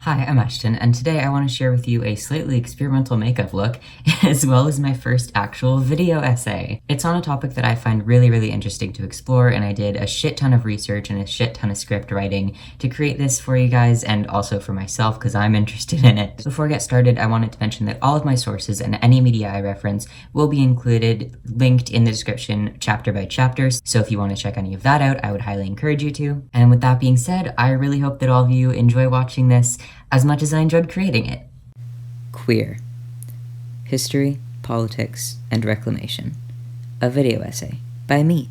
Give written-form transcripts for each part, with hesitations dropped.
Hi, I'm Ashton, and today I want to share with you a slightly experimental makeup look, as well as my first actual video essay. It's on a topic that I find really interesting to explore, and I did a shit ton of research and a shit ton of script writing to create this for you guys, and also for myself, because I'm interested in it. Before I get started, I wanted to mention that all of my sources and any media I reference will be included, linked in the description, chapter by chapter, so if you want to check any of that out, I would highly encourage you to. And with that being said, I really hope that all of you enjoy watching this as much as I enjoyed creating it. Queer. History, Politics, and Reclamation. A video essay by me.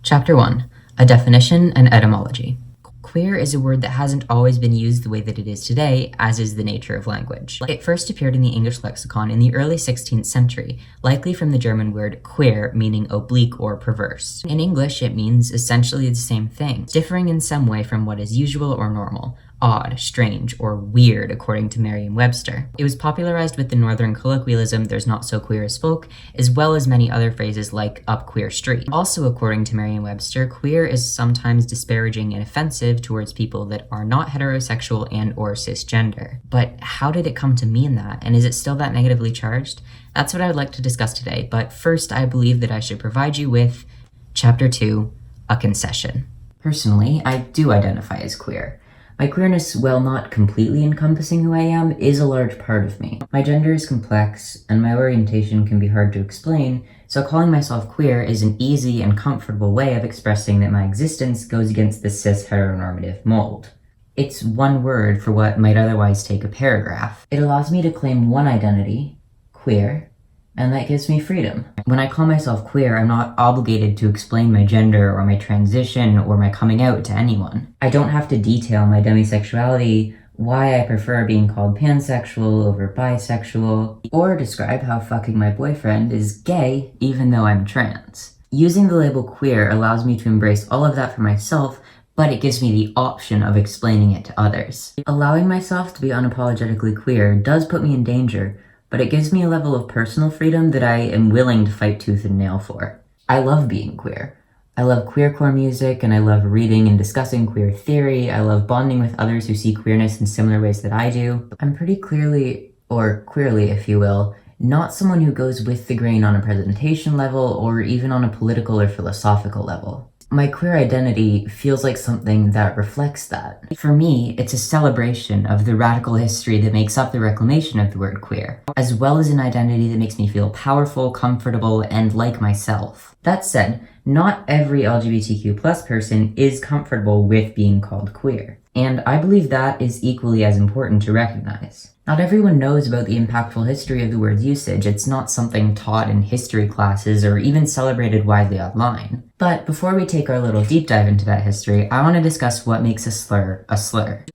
Chapter 1. A Definition and Etymology. Queer is a word that hasn't always been used the way that it is today, as is the nature of language. It first appeared in the English lexicon in the early 16th century, likely from the German word queer, meaning oblique or perverse. In English, it means essentially the same thing, differing in some way from what is usual or normal. Odd, strange, or weird, according to Merriam-Webster. It was popularized with the northern colloquialism "there's not so queer as folk," as well as many other phrases like "up queer street." Also, according to Merriam-Webster, queer is sometimes disparaging and offensive towards people that are not heterosexual and or cisgender. But how did it come to mean that, and is it still that negatively charged? That's what I would like to discuss today, but first I believe that I should provide you with Chapter 2, A Concession. Personally, I do identify as queer. My queerness, while not completely encompassing who I am, is a large part of me. My gender is complex, and my orientation can be hard to explain, so calling myself queer is an easy and comfortable way of expressing that my existence goes against the cis-heteronormative mold. It's one word for what might otherwise take a paragraph. It allows me to claim one identity, queer, and that gives me freedom. When I call myself queer, I'm not obligated to explain my gender or my transition or my coming out to anyone. I don't have to detail my demisexuality, why I prefer being called pansexual over bisexual, or describe how fucking my boyfriend is gay even though I'm trans. Using the label queer allows me to embrace all of that for myself, but it gives me the option of explaining it to others. Allowing myself to be unapologetically queer does put me in danger, but it gives me a level of personal freedom that I am willing to fight tooth and nail for. I love being queer. I love queercore music, and I love reading and discussing queer theory. I love bonding with others who see queerness in similar ways that I do. I'm pretty clearly, or queerly if you will, not someone who goes with the grain on a presentation level or even on a political or philosophical level. My queer identity feels like something that reflects that. For me, it's a celebration of the radical history that makes up the reclamation of the word queer, as well as an identity that makes me feel powerful, comfortable, and like myself. That said, not every LGBTQ+ person is comfortable with being called queer, and I believe that is equally as important to recognize. Not everyone knows about the impactful history of the word's usage. It's not something taught in history classes or even celebrated widely online. But before we take our little deep dive into that history, I want to discuss what makes a slur a slur.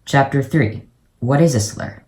Chapter 3. What is a slur?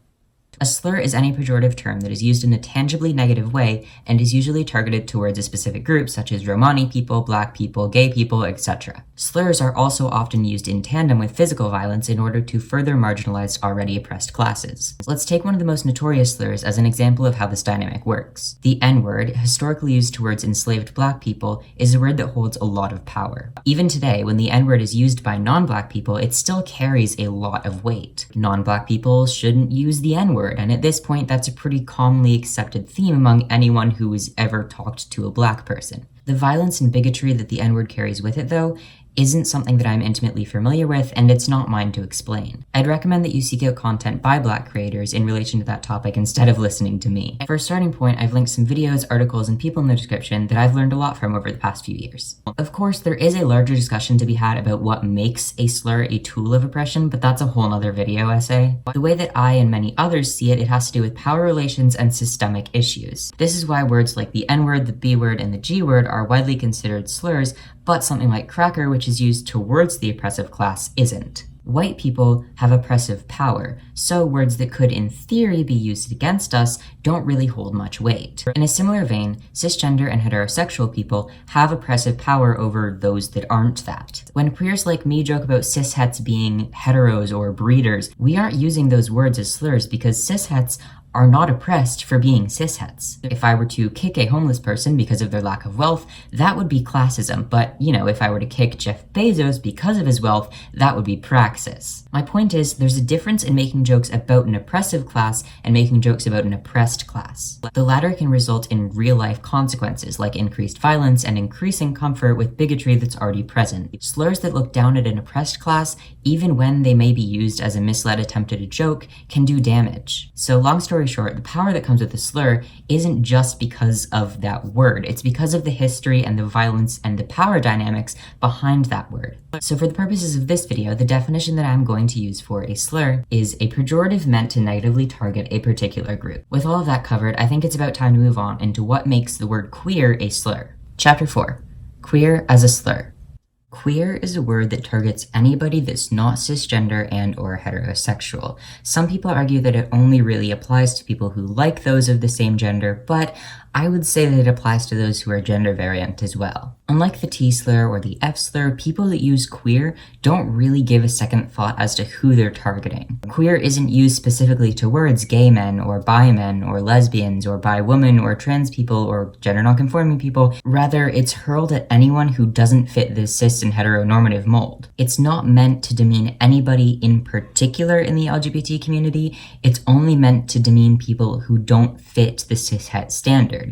A slur is any pejorative term that is used in a tangibly negative way and is usually targeted towards a specific group such as Romani people, black people, gay people, etc. Slurs are also often used in tandem with physical violence in order to further marginalize already oppressed classes. Let's take one of the most notorious slurs as an example of how this dynamic works. The N-word, historically used towards enslaved black people, is a word that holds a lot of power. Even today, when the N-word is used by non-black people, it still carries a lot of weight. Non-black people shouldn't use the N-word, and at this point, that's a pretty commonly accepted theme among anyone who has ever talked to a black person. The violence and bigotry that the N-word carries with it, though, isn't something that I'm intimately familiar with, and it's not mine to explain. I'd recommend that you seek out content by black creators in relation to that topic instead of listening to me. For a starting point, I've linked some videos, articles, and people in the description that I've learned a lot from over the past few years. Of course, there is a larger discussion to be had about what makes a slur a tool of oppression, but that's a whole nother video essay. The way that I and many others see it, it has to do with power relations and systemic issues. This is why words like the N-word, the B-word, and the G-word are widely considered slurs, but something like cracker, which is used towards the oppressive class, isn't. White people have oppressive power, so words that could in theory be used against us don't really hold much weight. In a similar vein, cisgender and heterosexual people have oppressive power over those that aren't that. When queers like me joke about cishets being heteros or breeders, we aren't using those words as slurs because cishets are not oppressed for being cishets. If I were to kick a homeless person because of their lack of wealth, that would be classism, but, if I were to kick Jeff Bezos because of his wealth, that would be praxis. My point is, there's a difference in making jokes about an oppressive class and making jokes about an oppressed class. The latter can result in real-life consequences, like increased violence and increasing comfort with bigotry that's already present. Slurs that look down at an oppressed class, even when they may be used as a misled attempt at a joke, can do damage. So long story short, the power that comes with a slur isn't just because of that word, it's because of the history and the violence and the power dynamics behind that word. So for the purposes of this video, the definition that I'm going to use for a slur is a pejorative meant to negatively target a particular group. With all of that covered, I think it's about time to move on into what makes the word queer a slur. Chapter 4. Queer as a slur. Queer is a word that targets anybody that's not cisgender and or heterosexual. Some people argue that it only really applies to people who like those of the same gender, but I would say that it applies to those who are gender variant as well. Unlike the T slur or the F slur, people that use queer don't really give a second thought as to who they're targeting. Queer isn't used specifically towards gay men or bi men or lesbians or bi women or trans people or gender nonconforming people. Rather, it's hurled at anyone who doesn't fit the cis and heteronormative mold. It's not meant to demean anybody in particular in the LGBT community. It's only meant to demean people who don't fit the cishet standard.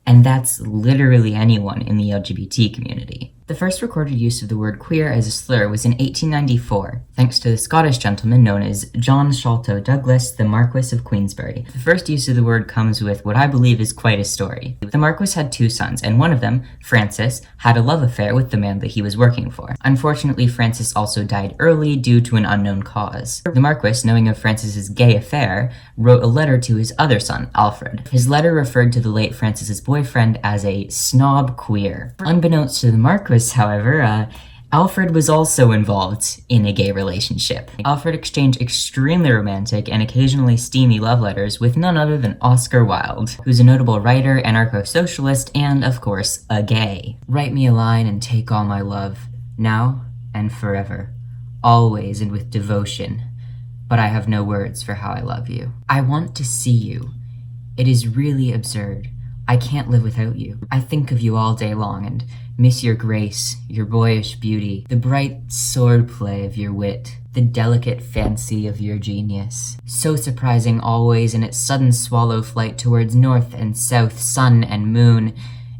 And that's literally anyone in the LGBT community. The first recorded use of the word queer as a slur was in 1894, thanks to the Scottish gentleman known as John Sholto Douglas, the Marquis of Queensberry. The first use of the word comes with what I believe is quite a story. The Marquis had two sons, and one of them, Francis, had a love affair with the man that he was working for. Unfortunately, Francis also died early due to an unknown cause. The Marquis, knowing of Francis's gay affair, wrote a letter to his other son, Alfred. His letter referred to the late Francis's boyfriend as a snob queer. Unbeknownst to the Marquis, however, Alfred was also involved in a gay relationship. Alfred exchanged extremely romantic and occasionally steamy love letters with none other than Oscar Wilde, who's a notable writer, anarcho-socialist, and, of course, a gay. Write me a line and take all my love, now and forever, always and with devotion, but I have no words for how I love you. I want to see you. It is really absurd. I can't live without you. I think of you all day long and miss your grace, your boyish beauty, the bright swordplay of your wit, the delicate fancy of your genius. So surprising always in its sudden swallow flight towards north and south, sun and moon,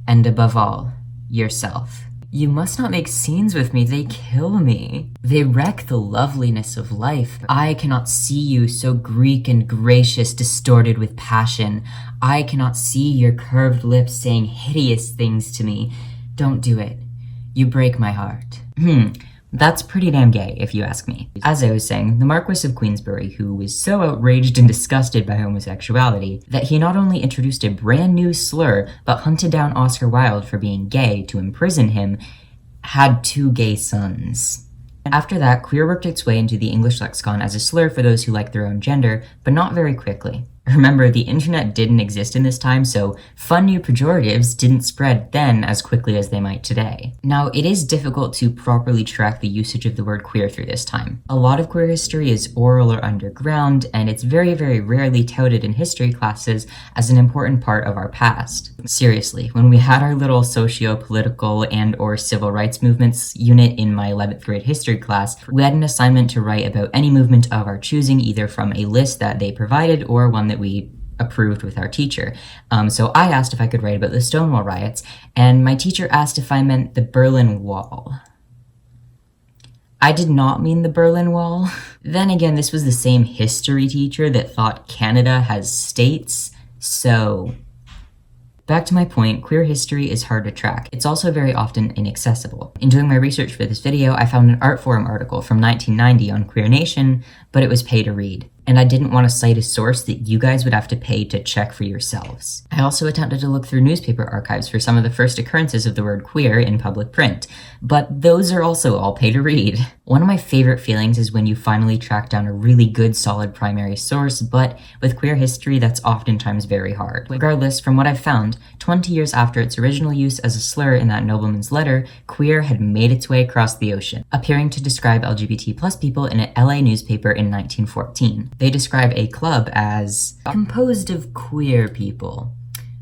and above all, yourself. You must not make scenes with me, they kill me. They wreck the loveliness of life. I cannot see you so Greek and gracious, distorted with passion. I cannot see your curved lips saying hideous things to me. Don't do it. You break my heart. That's pretty damn gay, if you ask me. As I was saying, the Marquis of Queensberry, who was so outraged and disgusted by homosexuality, that he not only introduced a brand new slur, but hunted down Oscar Wilde for being gay to imprison him, had two gay sons. After that, queer worked its way into the English lexicon as a slur for those who like their own gender, but not very quickly. Remember, the internet didn't exist in this time, so fun new pejoratives didn't spread then as quickly as they might today. Now, it is difficult to properly track the usage of the word queer through this time. A lot of queer history is oral or underground, and it's very, very rarely touted in history classes as an important part of our past. Seriously, when we had our little socio-political and or civil rights movements unit in my 11th grade history class, we had an assignment to write about any movement of our choosing, either from a list that they provided or one that we approved with our teacher. So I asked if I could write about the Stonewall riots, and my teacher asked if I meant the Berlin Wall. I did not mean the Berlin Wall. Then again, this was the same history teacher that thought Canada has states, so... Back to my point, queer history is hard to track. It's also very often inaccessible. In doing my research for this video, I found an Artforum article from 1990 on Queer Nation, but it was pay to read. And I didn't want to cite a source that you guys would have to pay to check for yourselves. I also attempted to look through newspaper archives for some of the first occurrences of the word queer in public print, but those are also all pay to read. One of my favorite feelings is when you finally track down a really good solid primary source, but with queer history that's oftentimes very hard. Regardless, from what I've found, 20 years after its original use as a slur in that nobleman's letter, queer had made its way across the ocean, appearing to describe LGBT+ people in an LA newspaper in 1914. They describe a club as composed of queer people,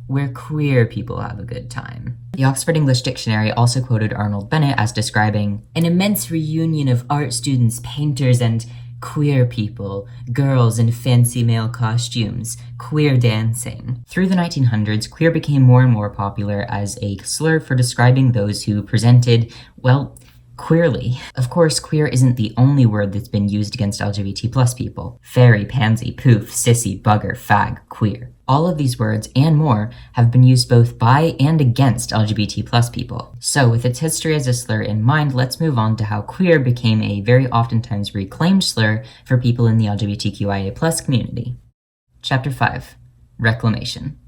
where queer people have a good time. The Oxford English Dictionary also quoted Arnold Bennett as describing an immense reunion of art students, painters, and queer people, girls in fancy male costumes, queer dancing. Through the 1900s, queer became more and more popular as a slur for describing those who presented, well, queerly. Of course, queer isn't the only word that's been used against LGBT plus people. Fairy, pansy, poof, sissy, bugger, fag, queer. All of these words, and more, have been used both by and against LGBT plus people. So, with its history as a slur in mind, let's move on to how queer became a very oftentimes reclaimed slur for people in the LGBTQIA plus community. Chapter 5. Reclamation.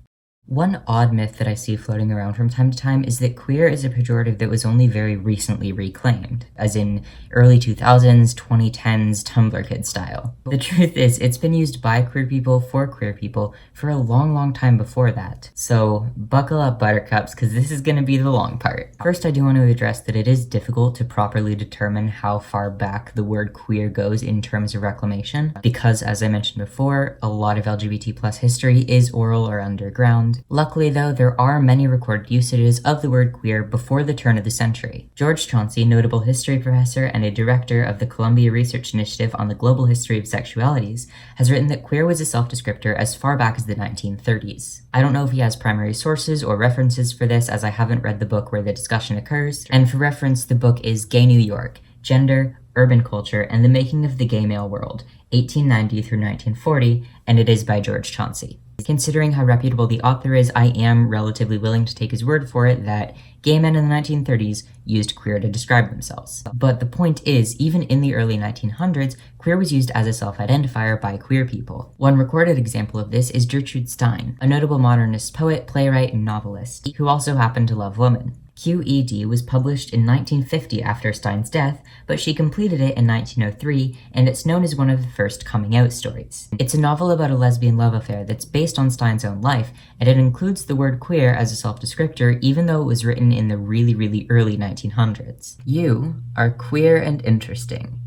One odd myth that I see floating around from time to time is that queer is a pejorative that was only very recently reclaimed, as in early 2000s, 2010s, Tumblr kid style. The truth is, it's been used by queer people for queer people for a long, long time before that. So buckle up, buttercups, because this is going to be the long part. First, I do want to address that it is difficult to properly determine how far back the word queer goes in terms of reclamation, because as I mentioned before, a lot of LGBT plus history is oral or underground. Luckily though, there are many recorded usages of the word queer before the turn of the century. George Chauncey, notable history professor and a director of the Columbia Research Initiative on the Global History of Sexualities, has written that queer was a self-descriptor as far back as the 1930s. I don't know if he has primary sources or references for this, as I haven't read the book where the discussion occurs, and for reference, the book is Gay New York, Gender, Urban Culture, and the Making of the Gay Male World, 1890 through 1940, and it is by George Chauncey. Considering how reputable the author is, I am relatively willing to take his word for it that gay men in the 1930s used queer to describe themselves. But the point is, even in the early 1900s, queer was used as a self-identifier by queer people. One recorded example of this is Gertrude Stein, a notable modernist poet, playwright, and novelist, who also happened to love women. QED was published in 1950 after Stein's death, but she completed it in 1903, and it's known as one of the first coming-out stories. It's a novel about a lesbian love affair that's based on Stein's own life, and it includes the word queer as a self-descriptor even though it was written in the really, really early 1900s. You are queer and interesting,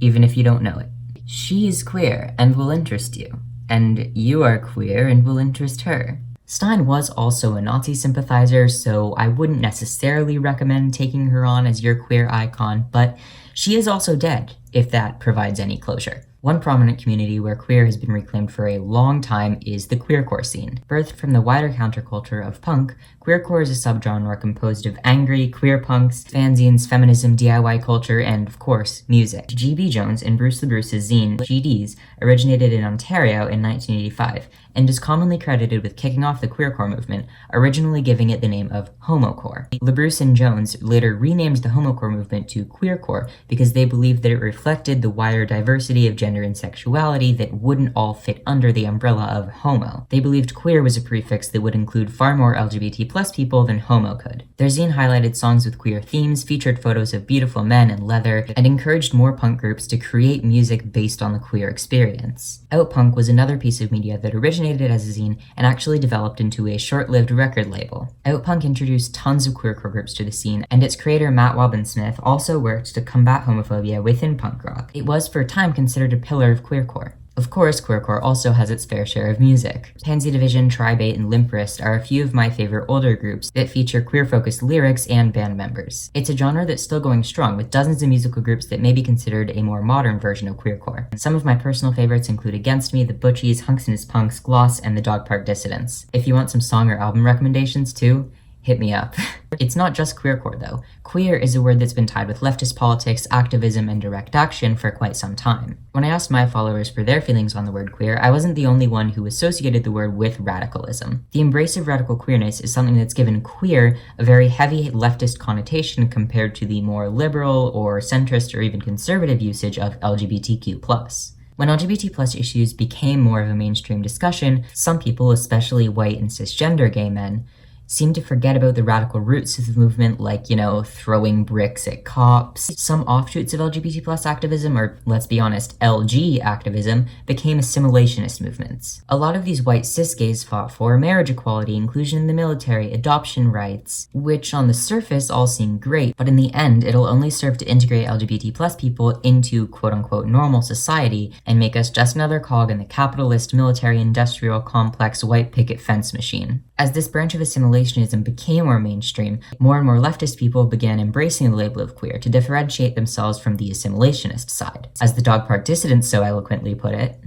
even if you don't know it. She is queer and will interest you, and you are queer and will interest her. Stein was also a Nazi sympathizer, so I wouldn't necessarily recommend taking her on as your queer icon, but she is also dead, if that provides any closure. One prominent community where queer has been reclaimed for a long time is the queercore scene. Birthed from the wider counterculture of punk, queercore is a subgenre composed of angry, queer punks, fanzines, feminism, DIY culture, and, of course, music. G.B. Jones and Bruce LaBruce's zine, GDs, originated in Ontario in 1985, and is commonly credited with kicking off the queercore movement, originally giving it the name of homocore. LaBruce and Jones later renamed the homocore movement to queercore because they believed that it reflected the wider diversity of gender and sexuality that wouldn't all fit under the umbrella of homo. They believed queer was a prefix that would include far more LGBT plus people than homo could. Their zine highlighted songs with queer themes, featured photos of beautiful men in leather, and encouraged more punk groups to create music based on the queer experience. Outpunk was another piece of media that originated as a zine and actually developed into a short-lived record label. Outpunk introduced tons of queercore groups to the scene, and its creator Matt Wobben-Smith also worked to combat homophobia within punk rock. It was for a time considered a pillar of queercore. Of course, queercore also has its fair share of music. Pansy Division, Tribate, and Limp Wrist are a few of my favorite older groups that feature queer-focused lyrics and band members. It's a genre that's still going strong, with dozens of musical groups that may be considered a more modern version of queercore. Some of my personal favorites include Against Me, The Butchies, Hunks and His Punks, Gloss, and the Dog Park Dissidents. If you want some song or album recommendations too, hit me up. It's not just queercore though. Queer is a word that's been tied with leftist politics, activism, and direct action for quite some time. When I asked my followers for their feelings on the word queer, I wasn't the only one who associated the word with radicalism. The embrace of radical queerness is something that's given queer a very heavy leftist connotation compared to the more liberal or centrist or even conservative usage of LGBTQ+. When LGBT+ issues became more of a mainstream discussion, some people, especially white and cisgender gay men, seem to forget about the radical roots of the movement, like, throwing bricks at cops. Some offshoots of LGBT plus activism, or let's be honest, LG activism, became assimilationist movements. A lot of these white cis gays fought for marriage equality, inclusion in the military, adoption rights, which on the surface all seem great, but in the end, it'll only serve to integrate LGBT plus people into quote-unquote normal society and make us just another cog in the capitalist, military-industrial complex white picket fence machine. As this branch of assimilationism became more mainstream, more and more leftist people began embracing the label of queer to differentiate themselves from the assimilationist side. As the Dog Park dissidents so eloquently put it,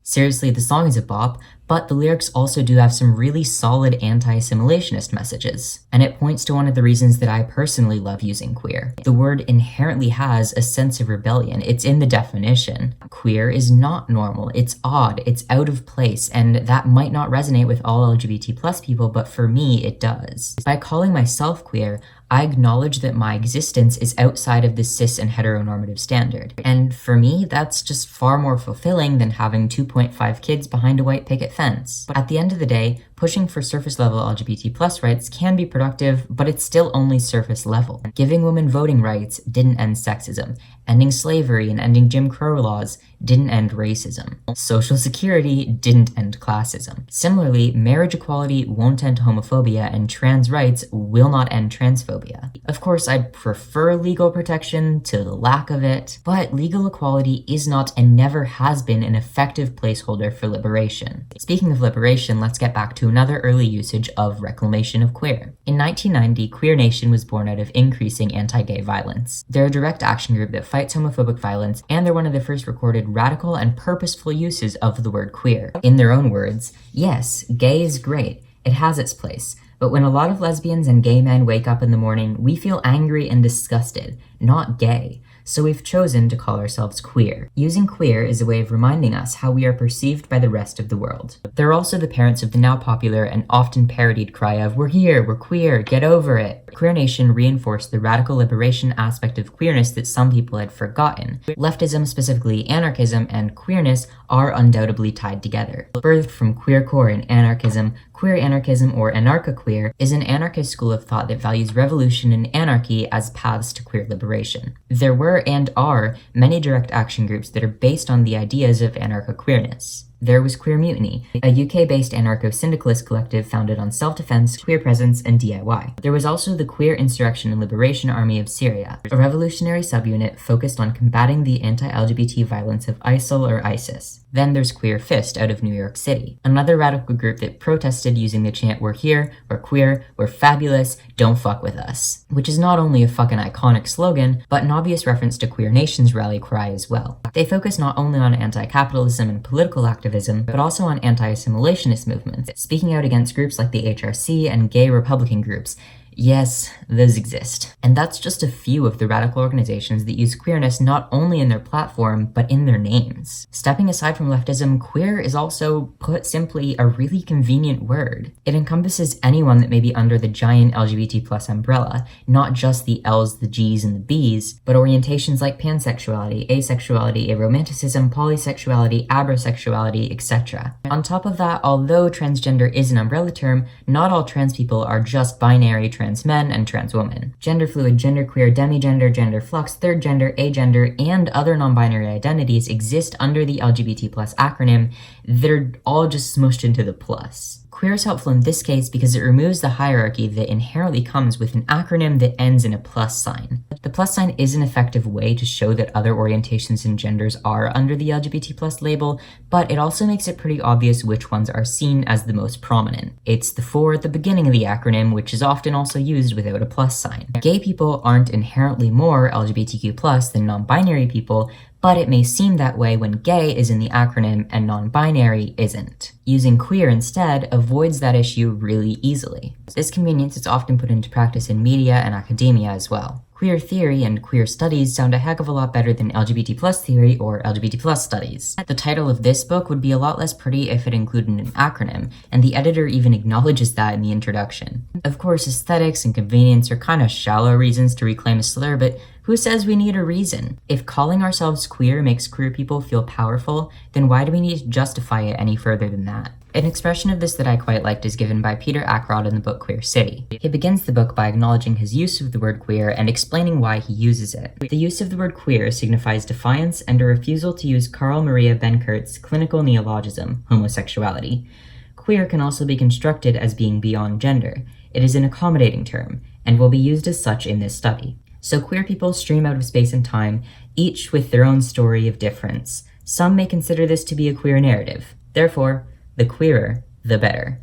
seriously, the song is a bop, but the lyrics also do have some really solid anti-assimilationist messages. And it points to one of the reasons that I personally love using queer. The word inherently has a sense of rebellion. It's in the definition. Queer is not normal, it's odd, it's out of place, and that might not resonate with all LGBT plus people, but for me, it does. By calling myself queer, I acknowledge that my existence is outside of the cis and heteronormative standard. And for me, that's just far more fulfilling than having 2.5 kids behind a white picket fence. But at the end of the day, pushing for surface level LGBT plus rights can be productive, but it's still only surface level. Giving women voting rights didn't end sexism. Ending slavery and ending Jim Crow laws didn't end racism. Social security didn't end classism. Similarly, marriage equality won't end homophobia, and trans rights will not end transphobia. Of course, I'd prefer legal protection to the lack of it, but legal equality is not and never has been an effective placeholder for liberation. Speaking of liberation, let's get back to another early usage of reclamation of queer. In 1990, Queer Nation was born out of increasing anti-gay violence. They're a direct action group that fights homophobic violence, and they're one of the first recorded radical and purposeful uses of the word queer. In their own words, yes, gay is great. It has its place. But when a lot of lesbians and gay men wake up in the morning, we feel angry and disgusted, not gay. So we've chosen to call ourselves queer. Using queer is a way of reminding us how we are perceived by the rest of the world. They're also the parents of the now popular and often parodied cry of, "We're here, we're queer, get over it." Queer Nation reinforced the radical liberation aspect of queerness that some people had forgotten. Leftism, specifically anarchism, and queerness are undoubtedly tied together. Birthed from queercore and anarchism, queer anarchism, or anarcho-queer, is an anarchist school of thought that values revolution and anarchy as paths to queer liberation. There were and are many direct action groups that are based on the ideas of anarcho-queerness. There was Queer Mutiny, a UK-based anarcho-syndicalist collective founded on self-defense, queer presence, and DIY. There was also the Queer Insurrection and Liberation Army of Syria, a revolutionary subunit focused on combating the anti-LGBT violence of ISIL or ISIS. Then there's Queer Fist out of New York City, another radical group that protested using the chant, "We're here, we're queer, we're fabulous, don't fuck with us," which is not only a fucking iconic slogan, but an obvious reference to Queer Nation's rally cry as well. They focus not only on anti-capitalism and political activism, but also on anti-assimilationist movements, speaking out against groups like the HRC and gay Republican groups. Yes, those exist. And that's just a few of the radical organizations that use queerness not only in their platform, but in their names. Stepping aside from leftism, queer is also, put simply, a really convenient word. It encompasses anyone that may be under the giant LGBT plus umbrella, not just the L's, the G's, and the B's, but orientations like pansexuality, asexuality, aromanticism, polysexuality, abrosexuality, etc. On top of that, although transgender is an umbrella term, not all trans people are just binary trans men and trans women. Gender fluid, genderqueer, demigender, gender flux, third gender, agender, and other non-binary identities exist under the LGBT plus acronym. They're all just smushed into the plus. Queer is helpful in this case because it removes the hierarchy that inherently comes with an acronym that ends in a plus sign. The plus sign is an effective way to show that other orientations and genders are under the LGBT plus label, but it also makes it pretty obvious which ones are seen as the most prominent. It's the 4 at the beginning of the acronym, which is often also used without a plus sign. Gay people aren't inherently more LGBTQ plus than non-binary people, but it may seem that way when gay is in the acronym and non-binary isn't. Using queer instead avoids that issue really easily. This convenience is often put into practice in media and academia as well. Queer theory and queer studies sound a heck of a lot better than LGBT plus theory or LGBT plus studies. The title of this book would be a lot less pretty if it included an acronym, and the editor even acknowledges that in the introduction. Of course, aesthetics and convenience are kind of shallow reasons to reclaim a slur, but who says we need a reason? If calling ourselves queer makes queer people feel powerful, then why do we need to justify it any further than that? An expression of this that I quite liked is given by Petert Ackroyd in the book Queer City. He begins the book by acknowledging his use of the word queer and explaining why he uses it. The use of the word queer signifies defiance and a refusal to use Carl Maria Benkert's clinical neologism, homosexuality. Queer can also be constructed as being beyond gender. It is an accommodating term, and will be used as such in this study. So queer people stream out of space and time, each with their own story of difference. Some may consider this to be a queer narrative. Therefore, the queerer, the better.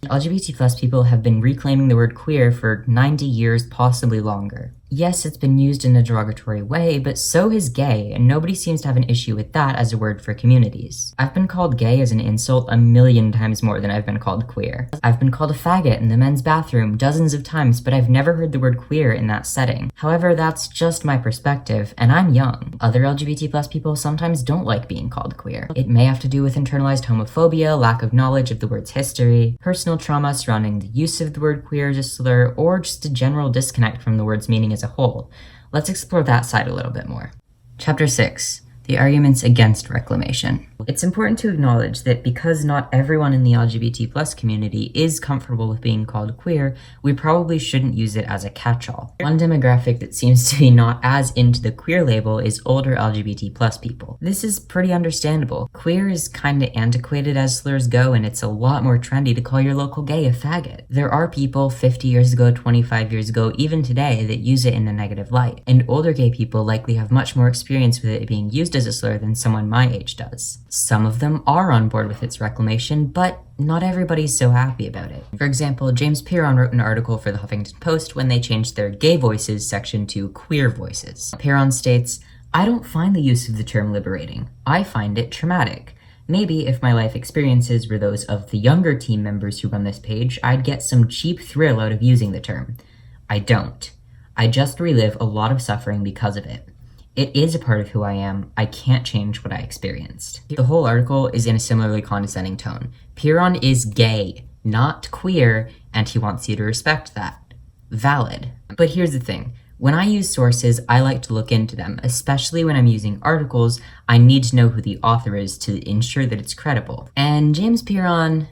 LGBT plus people have been reclaiming the word queer for 90 years, possibly longer. Yes, it's been used in a derogatory way, but so has gay, and nobody seems to have an issue with that as a word for communities. I've been called gay as an insult a million times more than I've been called queer. I've been called a faggot in the men's bathroom dozens of times, but I've never heard the word queer in that setting. However, that's just my perspective, and I'm young. Other LGBT plus people sometimes don't like being called queer. It may have to do with internalized homophobia, lack of knowledge of the word's history, personal trauma surrounding the use of the word queer as a slur, or just a general disconnect from the word's meaning as a whole. Let's explore that side a little bit more. Chapter 6. The arguments against reclamation. It's important to acknowledge that because not everyone in the LGBT plus community is comfortable with being called queer, we probably shouldn't use it as a catch-all. One demographic that seems to be not as into the queer label is older LGBT plus people. This is pretty understandable. Queer is kinda antiquated as slurs go, and it's a lot more trendy to call your local gay a faggot. There are people 50 years ago, 25 years ago, even today, that use it in a negative light, and older gay people likely have much more experience with it being used as a slur than someone my age does. Some of them are on board with its reclamation, but not everybody's so happy about it. For example, James Pierron wrote an article for the Huffington Post when they changed their gay voices section to queer voices. Pierron states, "I don't find the use of the term liberating. I find it traumatic. Maybe if my life experiences were those of the younger team members who run this page, I'd get some cheap thrill out of using the term. I don't. I just relive a lot of suffering because of it. It is a part of who I am. I can't change what I experienced." The whole article is in a similarly condescending tone. Pierron is gay, not queer, and he wants you to respect that. Valid. But here's the thing. When I use sources, I like to look into them, especially when I'm using articles. I need to know who the author is to ensure that it's credible. And James Pierron,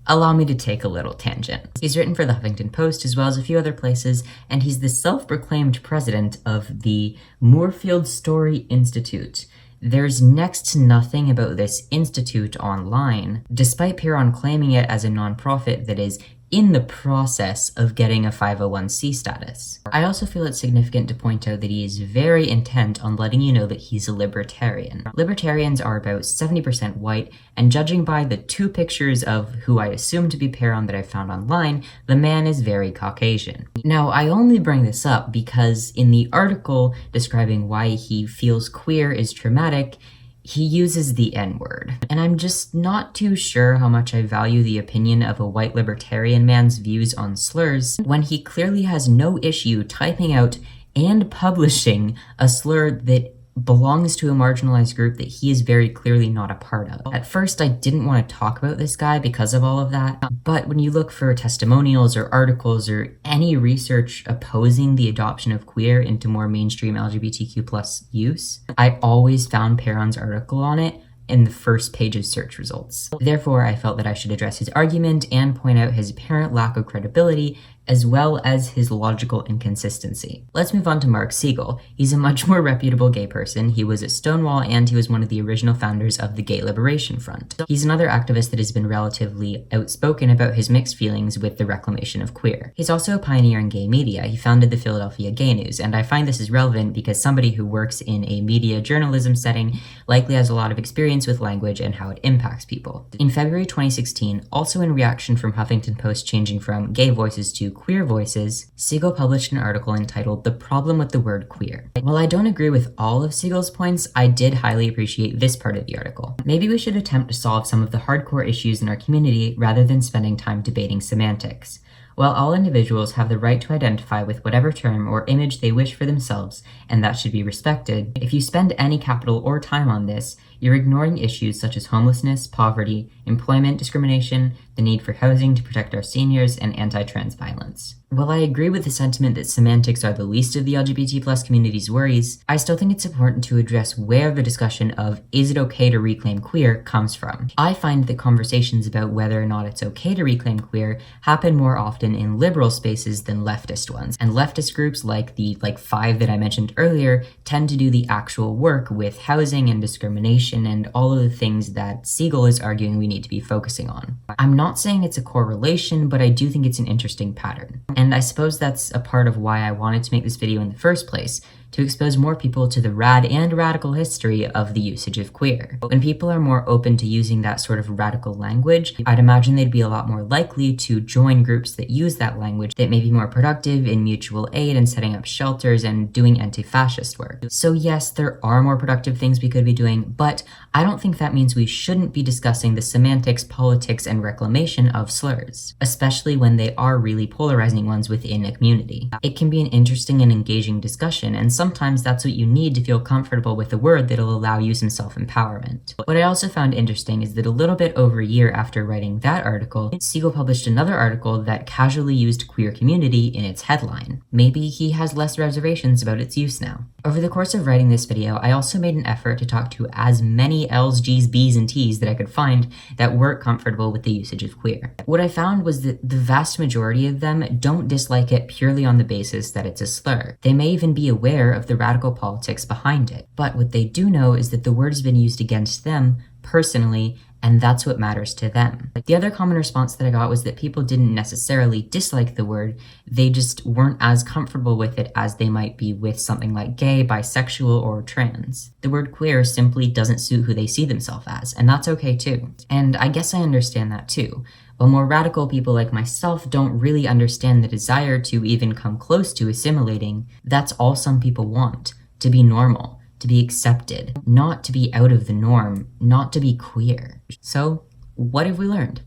allow me to take a little tangent. He's written for the Huffington Post as well as a few other places, and he's the self-proclaimed president of the Moorfield Story Institute. There's next to nothing about this institute online, despite Pierron claiming it as a nonprofit that is in the process of getting a 501c status. I also feel it's significant to point out that he is very intent on letting you know that he's a libertarian. Libertarians are about 70% white, and judging by the two pictures of who I assume to be Pierron that I found online, the man is very Caucasian. Now, I only bring this up because in the article describing why he feels queer is traumatic, he uses the N-word, and I'm just not too sure how much I value the opinion of a white libertarian man's views on slurs when he clearly has no issue typing out and publishing a slur that belongs to a marginalized group that he is very clearly not a part of. At first, I didn't want to talk about this guy because of all of that, but when you look for testimonials or articles or any research opposing the adoption of queer into more mainstream LGBTQ plus use, I always found Pierron's article on it in the first page of search results. Therefore, I felt that I should address his argument and point out his apparent lack of credibility as well as his logical inconsistency. Let's move on to Mark Siegel. He's a much more reputable gay person. He was at Stonewall and he was one of the original founders of the Gay Liberation Front. He's another activist that has been relatively outspoken about his mixed feelings with the reclamation of queer. He's also a pioneer in gay media. He founded the Philadelphia Gay News, and I find this is relevant because somebody who works in a media journalism setting likely has a lot of experience with language and how it impacts people. In February 2016, also in reaction from Huffington Post changing from gay voices to queer voices, Siegel published an article entitled The Problem with the Word Queer. While I don't agree with all of Siegel's points, I did highly appreciate this part of the article. Maybe we should attempt to solve some of the hardcore issues in our community rather than spending time debating semantics. While all individuals have the right to identify with whatever term or image they wish for themselves, and that should be respected, if you spend any capital or time on this, you're ignoring issues such as homelessness, poverty, employment discrimination, the need for housing to protect our seniors, and anti-trans violence. While I agree with the sentiment that semantics are the least of the LGBT+ community's worries, I still think it's important to address where the discussion of is it okay to reclaim queer comes from. I find that conversations about whether or not it's okay to reclaim queer happen more often in liberal spaces than leftist ones, and leftist groups like the 5 that I mentioned earlier tend to do the actual work with housing and discrimination and all of the things that Siegel is arguing we need to be focusing on. I'm not saying it's a correlation, but I do think it's an interesting pattern. And I suppose that's a part of why I wanted to make this video in the first place, to expose more people to the rad and radical history of the usage of queer. When people are more open to using that sort of radical language, I'd imagine they'd be a lot more likely to join groups that use that language that may be more productive in mutual aid and setting up shelters and doing anti-fascist work. So yes, there are more productive things we could be doing, but I don't think that means we shouldn't be discussing the semantics, politics, and reclamation of slurs, especially when they are really polarizing ones within a community. It can be an interesting and engaging discussion, and sometimes that's what you need to feel comfortable with a word that'll allow you some self-empowerment. What I also found interesting is that a little bit over a year after writing that article, Siegel published another article that casually used queer community in its headline. Maybe he has less reservations about its use now. Over the course of writing this video, I also made an effort to talk to as many L's, G's, B's, and T's that I could find that weren't comfortable with the usage of queer. What I found was that the vast majority of them don't dislike it purely on the basis that it's a slur. They may even be aware of the radical politics behind it, but what they do know is that the word has been used against them personally, and that's what matters to them. The other common response that I got was that people didn't necessarily dislike the word, they just weren't as comfortable with it as they might be with something like gay, bisexual, or trans. The word queer simply doesn't suit who they see themselves as, and that's okay too. And I guess I understand that too. While more radical people like myself don't really understand the desire to even come close to assimilating, that's all some people want, to be normal, to be accepted, not to be out of the norm, not to be queer. So, what have we learned?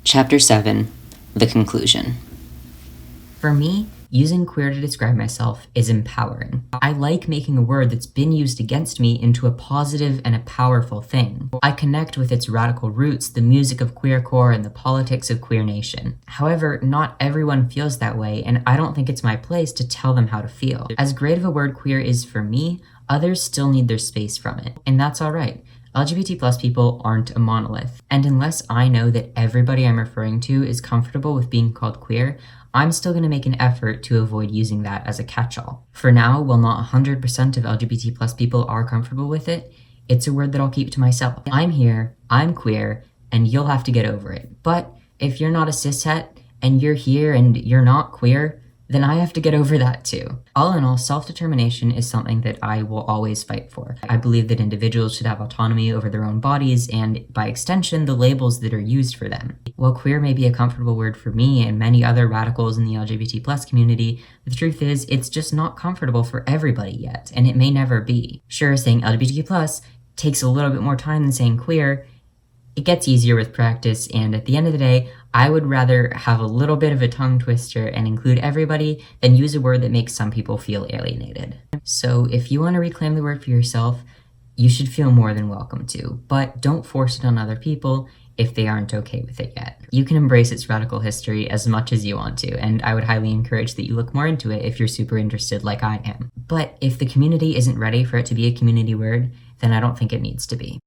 Chapter 7, The Conclusion. For me, using queer to describe myself is empowering. I like making a word that's been used against me into a positive and a powerful thing. I connect with its radical roots, the music of queercore, and the politics of queer nation. However, not everyone feels that way, and I don't think it's my place to tell them how to feel. As great of a word queer is for me, others still need their space from it, and that's alright. LGBT+ people aren't a monolith, and unless I know that everybody I'm referring to is comfortable with being called queer, I'm still going to make an effort to avoid using that as a catch-all. For now, while not 100% of LGBT+ people are comfortable with it, it's a word that I'll keep to myself. I'm here, I'm queer, and you'll have to get over it. But if you're not a cishet, and you're here and you're not queer, then I have to get over that too. All in all, self-determination is something that I will always fight for. I believe that individuals should have autonomy over their own bodies and, by extension, the labels that are used for them. While queer may be a comfortable word for me and many other radicals in the LGBT+ community, the truth is it's just not comfortable for everybody yet, and it may never be. Sure, saying LGBT+ takes a little bit more time than saying queer. It gets easier with practice, and at the end of the day, I would rather have a little bit of a tongue twister and include everybody than use a word that makes some people feel alienated. So if you want to reclaim the word for yourself, you should feel more than welcome to, but don't force it on other people if they aren't okay with it yet. You can embrace its radical history as much as you want to, and I would highly encourage that you look more into it if you're super interested like I am. But if the community isn't ready for it to be a community word, then I don't think it needs to be.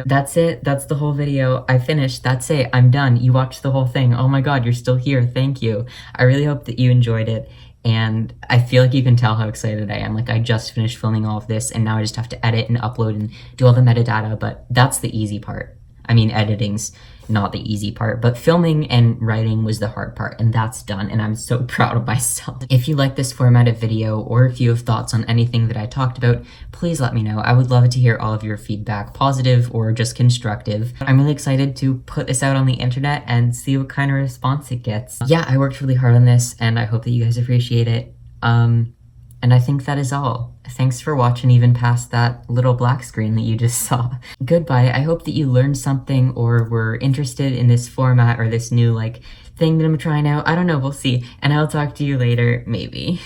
That's it. That's the whole video. I finished. That's it. I'm done. You watched the whole thing. Oh my god, you're still here. Thank you. I really hope that you enjoyed it. And I feel like you can tell how excited I am. Like, I just finished filming all of this, and now I just have to edit and upload and do all the metadata, but that's the easy part. I mean, editing's not the easy part, but filming and writing was the hard part, and that's done, and I'm so proud of myself. If you like this format of video, or if you have thoughts on anything that I talked about, please let me know. I would love to hear all of your feedback, positive or just constructive. I'm really excited to put this out on the internet and see what kind of response it gets. Yeah, I worked really hard on this, and I hope that you guys appreciate it. And I think that is all. Thanks for watching even past that little black screen that you just saw. Goodbye. I hope that you learned something or were interested in this format or this new, like, thing that I'm trying out. I don't know, we'll see. And I'll talk to you later, maybe.